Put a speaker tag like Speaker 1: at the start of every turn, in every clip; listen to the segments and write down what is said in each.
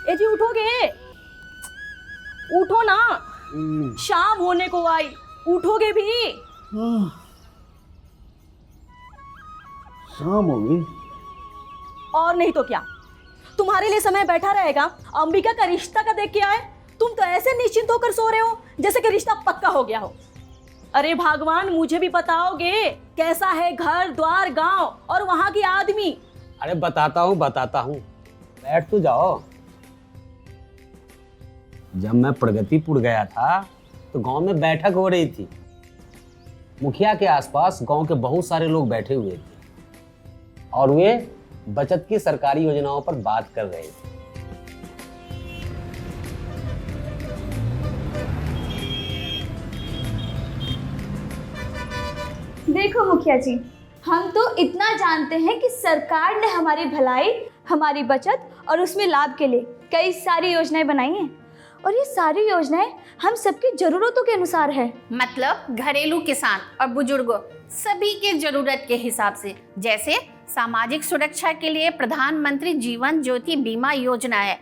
Speaker 1: ए जी उठोगे, उठो ना, शाम होने को आई, उठोगे भी?
Speaker 2: शाम हो गई।
Speaker 1: और नहीं तो क्या, तुम्हारे लिए समय बैठा रहेगा। अंबिका का रिश्ता का देख के आए, तुम तो ऐसे निश्चिंत होकर सो रहे हो जैसे कि रिश्ता पक्का हो गया हो। अरे भगवान, मुझे भी बताओगे कैसा है घर द्वार गांव और वहां की आदमी?
Speaker 3: अरे बताता हूँ, बैठ तो जाओ। जब मैं प्रगतिपुर गया था तो गांव में बैठक हो रही थी। मुखिया के आसपास गांव के बहुत सारे लोग बैठे हुए थे और वे बचत की सरकारी योजनाओं पर बात कर रहे थे।
Speaker 4: देखो मुखिया जी, हम तो इतना जानते हैं कि सरकार ने हमारी भलाई, हमारी बचत और उसमें लाभ के लिए कई सारी योजनाएं बनाई हैं और ये सारी योजनाएं हम सबकी जरूरतों के अनुसार है।
Speaker 5: मतलब घरेलू किसान और बुजुर्गों सभी के जरूरत के हिसाब से। जैसे सामाजिक सुरक्षा के लिए प्रधानमंत्री जीवन ज्योति बीमा योजना है,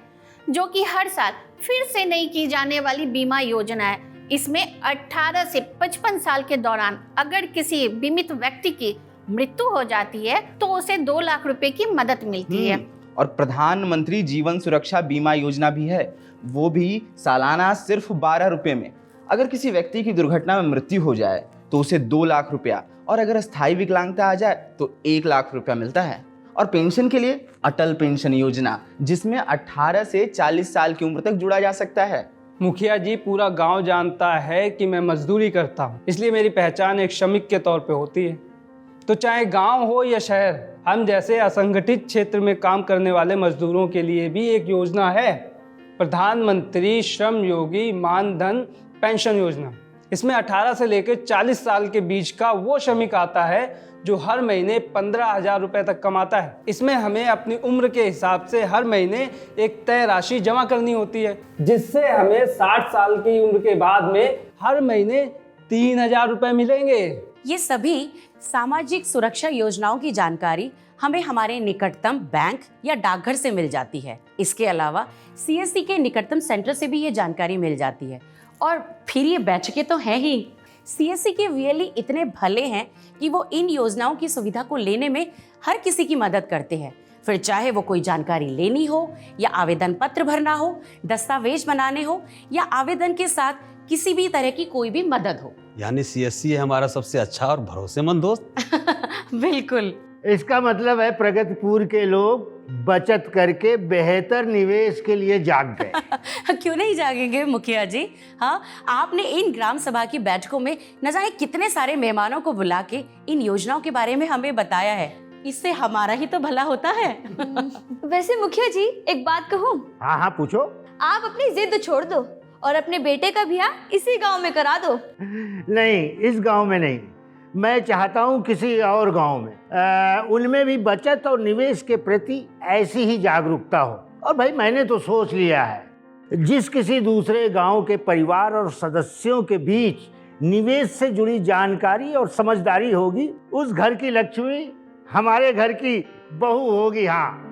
Speaker 5: जो कि हर साल फिर से नई की जाने वाली बीमा योजना है। इसमें 18 से 55 साल के दौरान अगर किसी बीमित व्यक्ति की मृत्यु हो जाती है तो उसे 2 लाख रुपए की मदद मिलती है।
Speaker 6: और प्रधानमंत्री जीवन सुरक्षा बीमा योजना भी है, वो भी सालाना सिर्फ 12 रुपए में। अगर किसी व्यक्ति की दुर्घटना में मृत्यु हो जाए तो उसे 2 लाख रुपया, और अगर स्थायी विकलांगता आ जाए तो 1 लाख रुपया मिलता है। और पेंशन के लिए अटल पेंशन योजना, जिसमें 18 से 40 साल की उम्र तक जुड़ा जा सकता है।
Speaker 7: मुखिया जी, पूरा गांव जानता है कि मैं मजदूरी करता हूं, इसलिए मेरी पहचान एक श्रमिक के तौर पे होती है। तो चाहे गांव हो या शहर, हम जैसे असंगठित क्षेत्र में काम करने वाले मजदूरों के लिए भी एक योजना है, प्रधानमंत्री श्रम योगी मानधन पेंशन योजना। इसमें 18 से लेकर 40 साल के बीच का वो श्रमिक आता है जो हर महीने 15,000 रुपए तक कमाता है। इसमें हमें अपनी उम्र के हिसाब से हर महीने एक तय राशि जमा करनी होती है, जिससे हमें 60 साल की उम्र के बाद में हर महीने 3,000 रुपए मिलेंगे।
Speaker 8: ये सभी सामाजिक सुरक्षा योजनाओं की जानकारी हमें हमारे निकटतम बैंक या डाकघर से मिल जाती है। इसके अलावा सीएससी के निकटतम सेंटर से भी ये जानकारी मिल जाती है। और फिर ये बैठकें तो हैं ही। सीएससी के वीएलई इतने भले हैं कि वो इन योजनाओं की सुविधा को लेने में हर किसी की मदद करते हैं। फिर चाहे वो कोई जानकारी लेनी हो या आवेदन पत्र भरना हो, दस्तावेज बनाने हो या आवेदन के साथ किसी भी तरह की कोई भी मदद हो।
Speaker 3: यानी सीएससी है हमारा सबसे अच्छा और भरोसेमंद दोस्त।
Speaker 8: बिल्कुल।
Speaker 2: इसका मतलब है प्रगतिपुर के लोग बचत करके बेहतर निवेश के लिए जाग गए।
Speaker 8: क्यों नहीं जागेंगे मुखिया जी? हाँ, आपने इन ग्राम सभा की बैठकों में न जाने कितने सारे मेहमानों को बुला के इन योजनाओं के बारे में हमें बताया है। इससे हमारा ही तो भला होता है।
Speaker 4: वैसे मुखिया जी, एक बात कहूँ?
Speaker 2: हाँ हाँ पूछो।
Speaker 4: आप अपनी जिद छोड़ दो और अपने बेटे का ब्याह इसी गांव में करा दो।
Speaker 2: नहीं, इस गांव में नहीं, मैं चाहता हूं किसी और गांव में। उनमें भी बचत और निवेश के प्रति ऐसी ही जागरूकता हो। और भाई, मैंने तो सोच लिया है, जिस किसी दूसरे गांव के परिवार और सदस्यों के बीच निवेश से जुड़ी जानकारी और समझदारी होगी, उस घर की लक्ष्मी हमारे घर की बहू होगी। हाँ,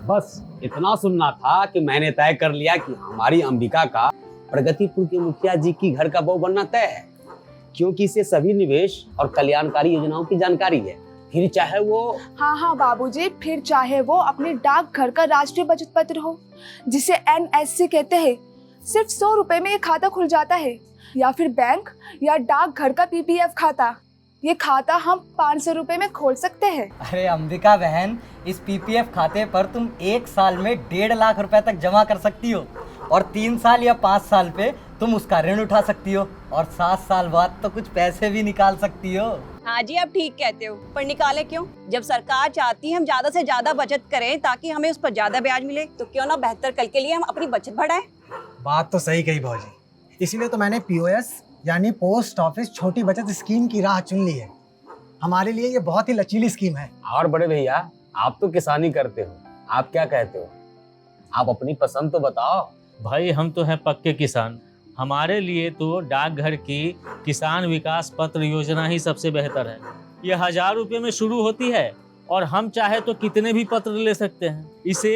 Speaker 3: बस इतना सुनना था कि मैंने तय कर लिया कि हमारी अंबिका का प्रगतिपुर के मुखिया जी की घर का बहू बनना तय है, क्योंकि इसे सभी निवेश और कल्याणकारी योजनाओं की जानकारी है। फिर चाहे वो
Speaker 9: हाँ बाबूजी, फिर चाहे वो अपने डाकघर का राष्ट्रीय बचत पत्र हो, जिसे एनएससी कहते हैं, सिर्फ 100 रुपए में ये खाता खुल जाता है, या फिर बैंक या डाकघर का पीपीएफ खाता। ये खाता हम 500 रुपए में खोल सकते हैं।
Speaker 10: अरे अंबिका बहन, इस पीपीएफ खाते पर तुम 1 साल में 1.5 लाख रुपए तक जमा कर सकती हो और 3 साल या 5 साल पे तुम उसका ऋण उठा सकती हो और 7 साल बाद तो कुछ पैसे भी निकाल सकती हो।
Speaker 1: हाँ जी, आप ठीक कहते हो, पर निकाले क्यों? जब सरकार चाहती है हम ज्यादा से ज्यादा बचत करें ताकि हमें उस पर ज्यादा ब्याज मिले, तो क्यों ना बेहतर कल के लिए हम अपनी बचत बढ़ाएं।
Speaker 11: बात तो सही कही भाजी, इसीलिए तो मैंने पीओएस यानी पोस्ट ऑफिस छोटी बचत स्कीम की राह चुन ली है। हमारे लिए ये बहुत ही लचीली स्कीम है।
Speaker 3: और बड़े भैया, आप तो किसानी करते हो, आप क्या कहते हो? आप अपनी पसंद तो बताओ।
Speaker 12: भाई हम तो हैं पक्के किसान, हमारे लिए तो डाकघर की किसान विकास पत्र योजना ही सबसे बेहतर है। ये 1000 रुपये में शुरू होती है और हम चाहे तो कितने भी पत्र ले सकते हैं। इसे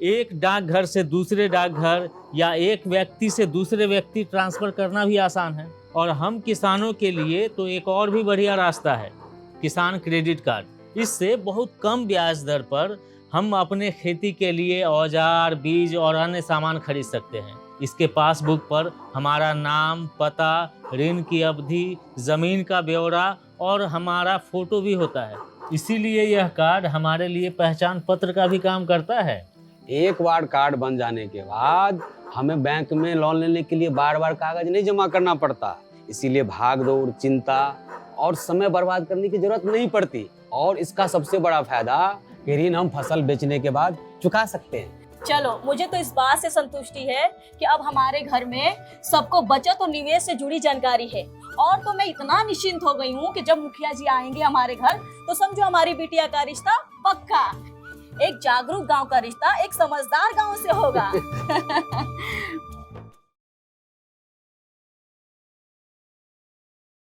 Speaker 12: एक डाकघर से दूसरे डाकघर या एक व्यक्ति से दूसरे व्यक्ति ट्रांसफर करना भी आसान है। और हम किसानों के लिए तो एक और भी बढ़िया रास्ता है, किसान क्रेडिट कार्ड। इससे बहुत कम ब्याज दर पर हम अपने खेती के लिए औजार, बीज और अन्य सामान खरीद सकते हैं। इसके पासबुक पर हमारा नाम, पता, ऋण की अवधि, जमीन का ब्यौरा और हमारा फोटो भी होता है। इसीलिए यह कार्ड हमारे लिए पहचान पत्र का भी काम करता है।
Speaker 3: एक बार कार्ड बन जाने के बाद हमें बैंक में लोन लेने के लिए बार बार कागज नहीं जमा करना पड़ता। इसीलिए भाग दौड़, चिंता और समय बर्बाद करने की जरूरत नहीं पड़ती। और इसका सबसे बड़ा फायदा कि ऋण हम फसल बेचने के बाद चुका सकते हैं।
Speaker 1: चलो, मुझे तो इस बात से संतुष्टि है कि अब हमारे घर में सबको बचत और निवेश से जुड़ी जानकारी है। और तो मैं इतना निश्चिंत हो गई हूँ कि जब मुखिया जी आएंगे हमारे घर तो समझो हमारी बिटिया का रिश्ता पक्का। एक जागरूक गांव का रिश्ता एक समझदार गांव से होगा।